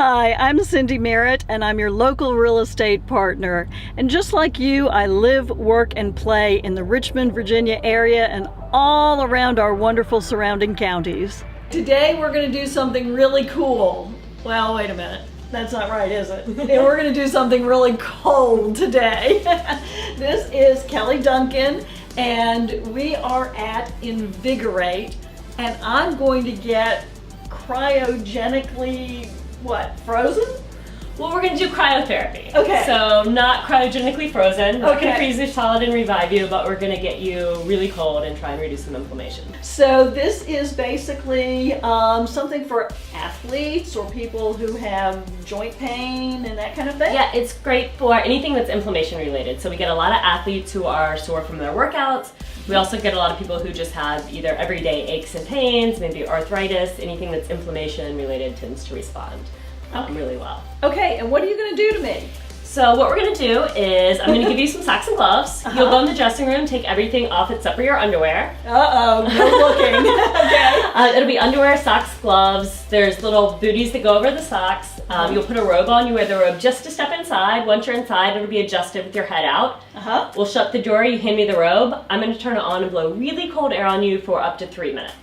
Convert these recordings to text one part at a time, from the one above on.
Hi, I'm Cindy Merritt, and I'm your local real estate partner. And just like you, I live, work, and play in the Richmond, Virginia area and all around our wonderful surrounding counties. Today we're going to do something really cool. Well, wait a minute. That's not right, is it? And we're going to do something really cold today. This is Kelly Duncan, and we are at Invigorate, and I'm going to get cryogenically, frozen? Well, we're going to do cryotherapy. Okay. So not cryogenically frozen. We're not going to Okay. freeze you solid and revive you, but we're going to get you really cold and try and reduce some inflammation. So this is basically something for athletes or people who have joint pain and that kind of thing? Yeah, it's great for anything that's inflammation related. So we get a lot of athletes who are sore from their workouts. We also get a lot of people who just have either everyday aches and pains, maybe arthritis, anything that's inflammation related tends to respond really well. Okay, and what are you going to do to me? So what we're going to do is I'm going to give you some socks and gloves. You'll go in the dressing room, take everything off except for your underwear. Uh-oh, no looking. Okay. It'll be underwear, socks, gloves. There's little booties that go over the socks. You'll put a robe on. You wear the robe just to step inside. Once you're inside, it'll be adjusted with your head out. We'll shut the door. You hand me the robe. I'm going to turn it on and blow really cold air on you for up to 3 minutes.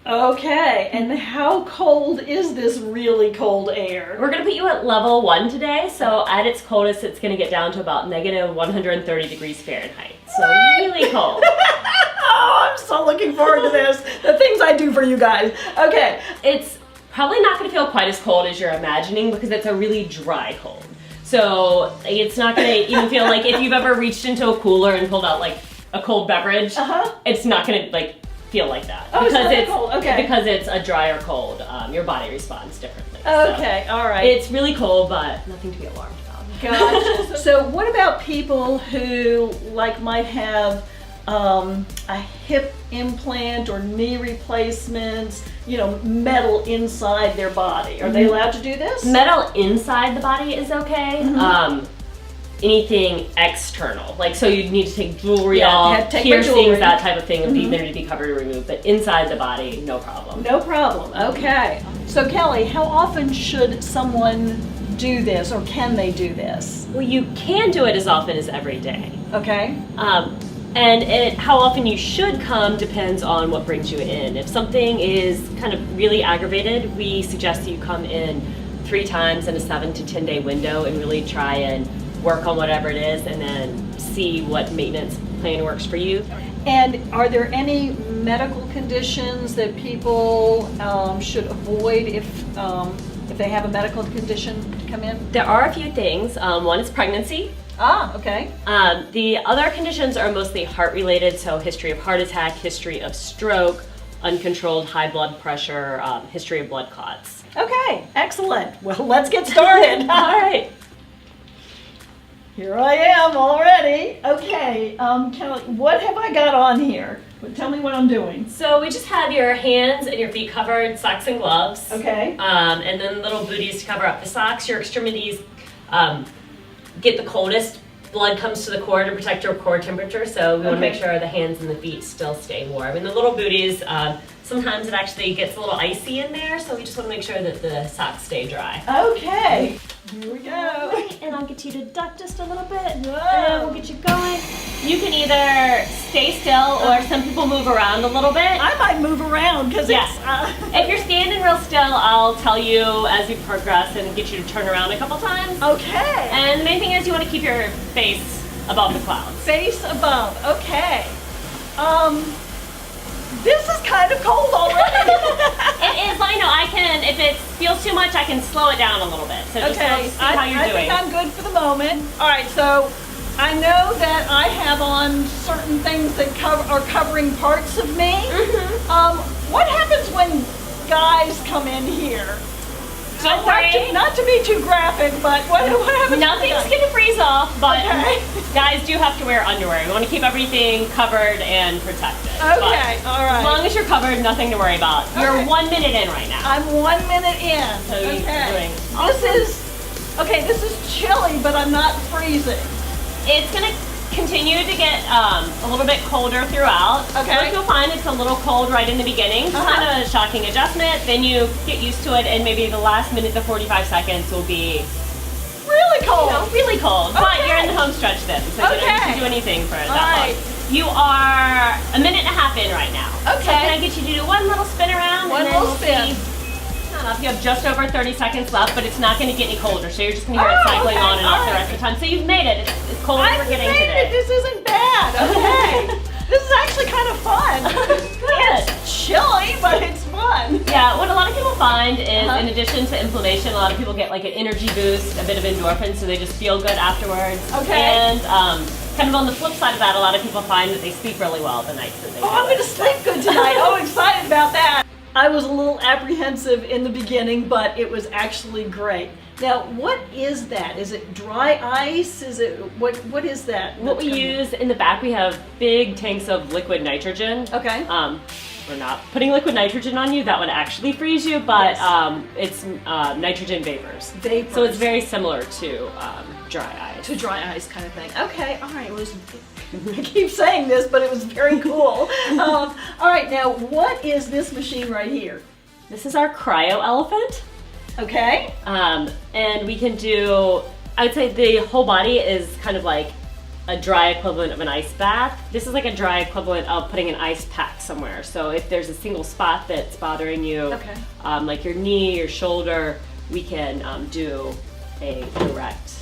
Okay, and how cold is this really cold air? We're going to put you at level 1 today. So at its coldest, it's going to get down to about negative 130 degrees Fahrenheit. So really cold. Oh, I'm so looking forward to this. The things I do for you guys. Okay. It's probably not going to feel quite as cold as you're imagining because it's a really dry cold. So it's not going to even feel like if you've ever reached into a cooler and pulled out like a cold beverage, it's not going to feel like that. Oh, because it's cold. Okay. Because it's a drier cold, your body responds differently. Okay, So all right. it's really cold, but nothing to be alarmed about. Gotcha. So what about people who might have a hip implant or knee replacements, metal inside their body? Are they allowed to do this? Metal inside the body is okay. Anything external, so you'd need to take jewelry off, take my jewelry. piercings, that type of thing would be there to be covered or removed, but inside the body, no problem. No problem. Okay. So Kelly, how often should someone do this, or can they do this? Well, you can do it as often as every day. Okay. And how often you should come depends on what brings you in. If something is kind of really aggravated, we suggest that you come in 3 times in a 7 to 10 day window and really try and work on whatever it is and then see what maintenance plan works for you. And are there any medical conditions that people should avoid if they have a medical condition to come in? There are a few things. One is pregnancy. Okay. The other conditions are mostly heart related, so history of heart attack, history of stroke, uncontrolled high blood pressure, history of blood clots. Okay, excellent. Well, let's get started. All right. Here I am already. Okay, Kelly, what have I got on here? Tell me what I'm doing. So we just have your hands and your feet covered, socks and gloves. Okay. And then little booties to cover up the socks. Your extremities get the coldest. Blood comes to the core to protect your core temperature, so we want to make sure the hands and the feet still stay warm. And the little booties, sometimes it actually gets a little icy in there, so we just want to make sure that the socks stay dry. Okay. Here we go. Right, and I'll get you to duck just a little bit, Whoa. and we'll get you going. You can either stay still, or some people move around a little bit. I might move around because If you're standing real still, I'll tell you as we progress and get you to turn around a couple times. Okay. And the main thing is you want to keep your face above the clouds. Face above. Okay. This is kind of cold already. It is. I know. I can. If it feels too much, I can slow it down a little bit. So just Okay. see how you're I doing. think I'm good for the moment. All right. So I know that I have on certain things that are covering parts of me. What happens when guys come in here? Don't worry. Not to be too graphic, but what happens? Nothing's going to freeze off, but Okay. guys do have to wear underwear. We want to keep everything covered and protected. Okay, all right. As long as you're covered, nothing to worry about. You're Okay. 1 minute in right now. I'm 1 minute in. So you're doing This is chilly, but I'm not freezing. It's going to continue to get a little bit colder throughout. Okay. You'll find it's a little cold right in the beginning. Just kind of a shocking adjustment. Then you get used to it, and maybe the last minute to 45 seconds will be really cold. Really cold. But you're in the home stretch then, so you don't need to do anything for that long. You are a minute and a half in right now. Okay. So can I get you to do one little spin around? One and then little spin. You have just over 30 seconds left, but it's not going to get any colder, so you're just going to hear it cycling on and off the rest of the time. So you've made it. It's colder than we're getting today. This isn't bad. Okay. This is actually kind of fun. It's chilly, but it's fun. Yeah, what a lot of people find is in addition to inflammation, a lot of people get like an energy boost, a bit of endorphins, so they just feel good afterwards. Okay. And kind of on the flip side of that, a lot of people find that they sleep really well the nights that they do I'm going to it. sleep good tonight. I'm excited about that. I was a little apprehensive in the beginning, but it was actually great. Now, what is that? Is it dry ice? Is it what is that? What we use in the back, we have big tanks of liquid nitrogen. Okay. We're not putting liquid nitrogen on you. That would actually freeze you, but it's nitrogen vapors. Vapors. So it's very similar to dry ice. To dry ice kind of thing. Okay, all right. I keep saying this, but it was very cool. All right, now what is this machine right here? This is our cryo elephant. Okay. And we can do, I would say the whole body is kind of like a dry equivalent of an ice bath. This is like a dry equivalent of putting an ice pack somewhere. So if there's a single spot that's bothering you, like your knee, your shoulder, we can do a direct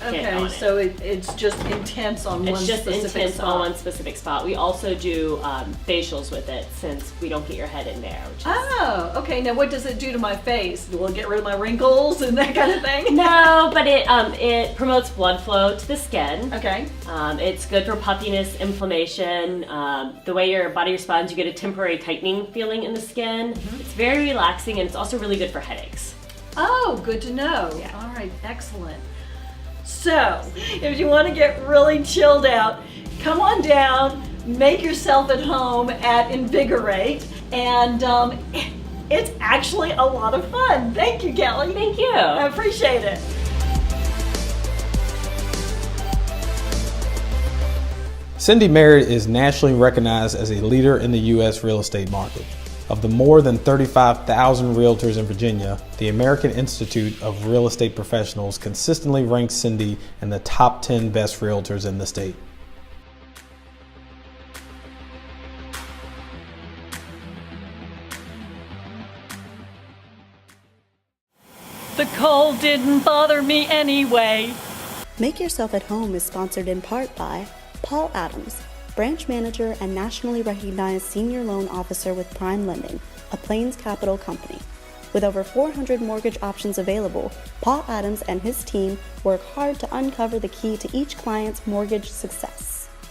hit on it. So it's just intense on one specific spot. It's just intense on one specific spot. We also do facials with it since we don't get your head in there. Which is okay. Now what does it do to my face? Will it get rid of my wrinkles and that kind of thing? No, but it promotes blood flow to the skin. Okay. It's good for puffiness, inflammation. The way your body responds, you get a temporary tightening feeling in the skin. It's very relaxing, and it's also really good for headaches. Oh, good to know. Yeah. All right, excellent. So, if you want to get really chilled out, come on down, make yourself at home at Invigorate, and it's actually a lot of fun. Thank you, Kelly. Thank you. I appreciate it. Cindy Merritt is nationally recognized as a leader in the U.S. real estate market. Of the more than 35,000 realtors in Virginia, the American Institute of Real Estate Professionals consistently ranks Cindy in the top 10 best realtors in the state. The cold didn't bother me anyway. Make Yourself at Home is sponsored in part by Paul Adams, branch manager and nationally recognized senior loan officer with Prime Lending, a Plains Capital company. With over 400 mortgage options available, Paul Adams and his team work hard to uncover the key to each client's mortgage success.